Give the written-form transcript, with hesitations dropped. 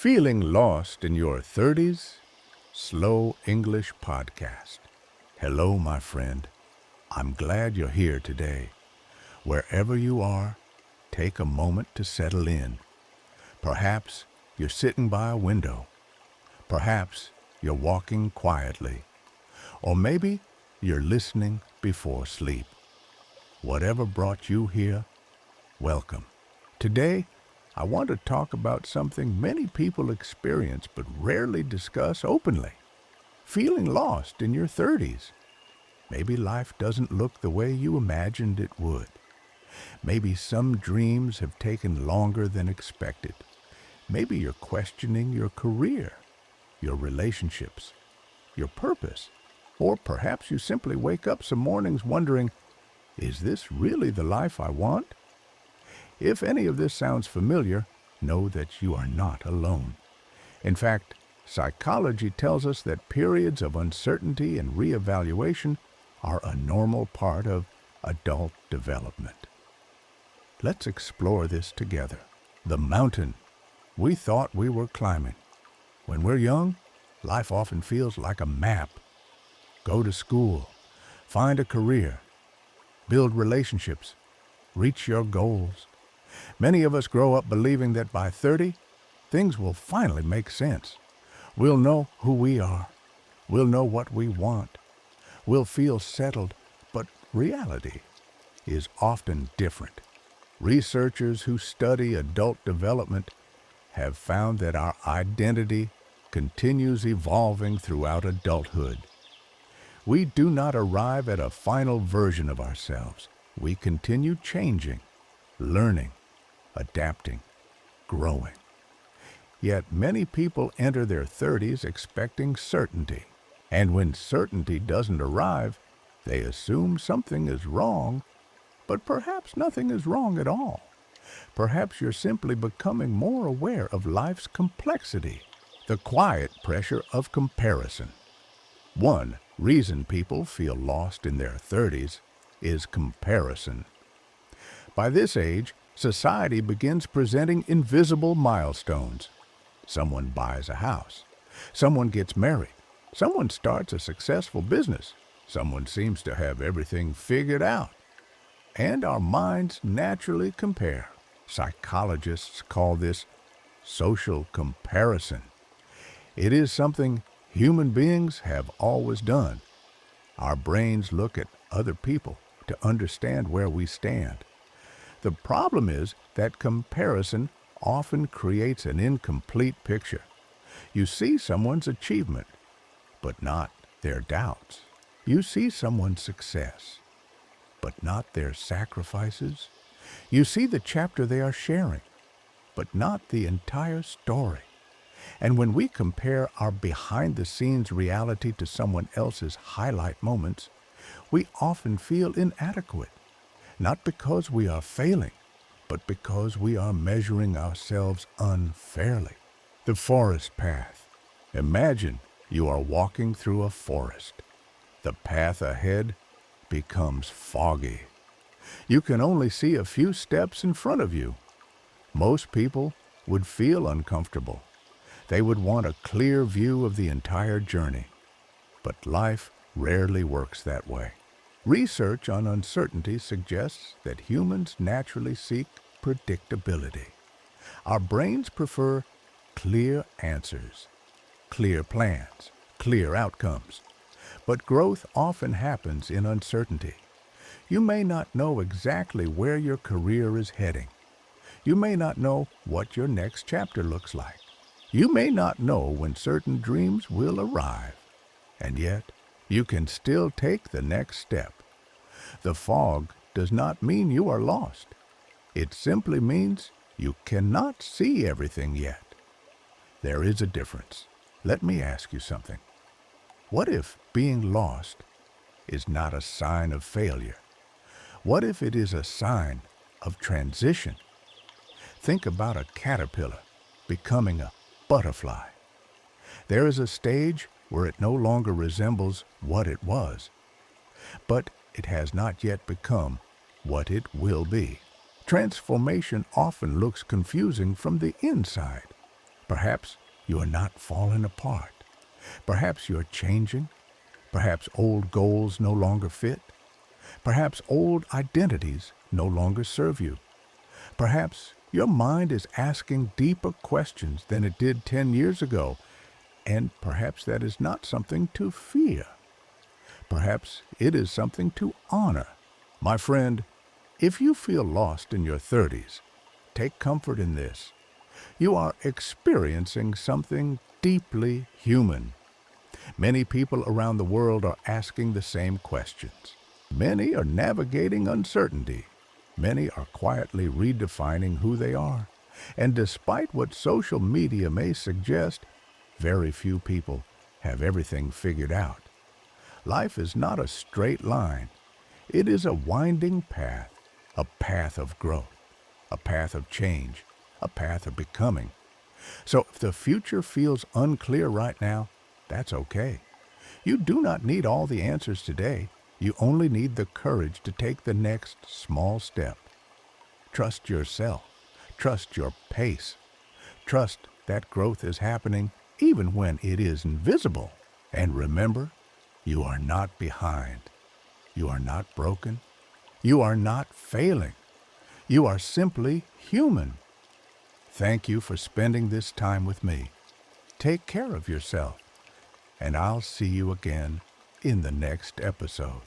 Feeling lost in your 30s? Slow English Podcast. Hello, my friend. I'm glad you're here today. Wherever you are, take a moment to settle in. Perhaps you're sitting by a window. Perhaps you're walking quietly. Or maybe you're listening before sleep. Whatever brought you here, welcome. Today, I want to talk about something many people experience but rarely discuss openly. Feeling lost in your 30s. Maybe life doesn't look the way you imagined it would. Maybe some dreams have taken longer than expected. Maybe you're questioning your career, your relationships, your purpose. Or perhaps you simply wake up some mornings wondering, is this really the life I want? If any of this sounds familiar, know that you are not alone. In fact, psychology tells us that periods of uncertainty and reevaluation are a normal part of adult development. Let's explore this together. The mountain we thought we were climbing. When we're young, life often feels like a map. Go to school, find a career, build relationships, reach your goals. Many of us grow up believing that by 30, things will finally make sense. We'll know who we are. We'll know what we want. We'll feel settled, but reality is often different. Researchers who study adult development have found that our identity continues evolving throughout adulthood. We do not arrive at a final version of ourselves. We continue changing, learning, adapting, growing. Yet many people enter their 30s expecting certainty. And when certainty doesn't arrive, they assume something is wrong, but perhaps nothing is wrong at all. Perhaps you're simply becoming more aware of life's complexity, the quiet pressure of comparison. One reason people feel lost in their 30s is comparison. By this age, society begins presenting invisible milestones. Someone buys a house. Someone gets married. Someone starts a successful business. Someone seems to have everything figured out. And our minds naturally compare. Psychologists call this social comparison. It is something human beings have always done. Our brains look at other people to understand where we stand. The problem is that comparison often creates an incomplete picture. You see someone's achievement, but not their doubts. You see someone's success, but not their sacrifices. You see the chapter they are sharing, but not the entire story. And when we compare our behind-the-scenes reality to someone else's highlight moments, we often feel inadequate, not because we are failing, but because we are measuring ourselves unfairly. The forest path. Imagine you are walking through a forest. The path ahead becomes foggy. You can only see a few steps in front of you. Most people would feel uncomfortable. They would want a clear view of the entire journey. But life rarely works that way. Research on uncertainty suggests that humans naturally seek predictability. Our brains prefer clear answers, clear plans, clear outcomes. But growth often happens in uncertainty. You may not know exactly where your career is heading. You may not know what your next chapter looks like. You may not know when certain dreams will arrive. And yet, you can still take the next step. The fog does not mean you are lost. It simply means you cannot see everything yet. There is a difference. Let me ask you something. What if being lost is not a sign of failure? What if it is a sign of transition? Think about a caterpillar becoming a butterfly. There is a stage where it no longer resembles what it was, but it has not yet become what it will be. Transformation often looks confusing from the inside. Perhaps you are not falling apart. Perhaps you're changing. Perhaps old goals no longer fit. Perhaps old identities no longer serve you. Perhaps your mind is asking deeper questions than it did 10 years ago, and perhaps that is not something to fear. Perhaps it is something to honor. My friend, if you feel lost in your 30s, take comfort in this. You are experiencing something deeply human. Many people around the world are asking the same questions. Many are navigating uncertainty. Many are quietly redefining who they are. And despite what social media may suggest, very few people have everything figured out. Life is not a straight line. It is a winding path, a path of growth, a path of change, a path of becoming. So if the future feels unclear right now, that's okay. You do not need all the answers today. You only need the courage to take the next small step. Trust yourself. Trust your pace. Trust that growth is happening even when it is invisible. And remember, you are not behind. You are not broken. You are not failing. You are simply human. Thank you for spending this time with me. Take care of yourself, and I'll see you again in the next episode.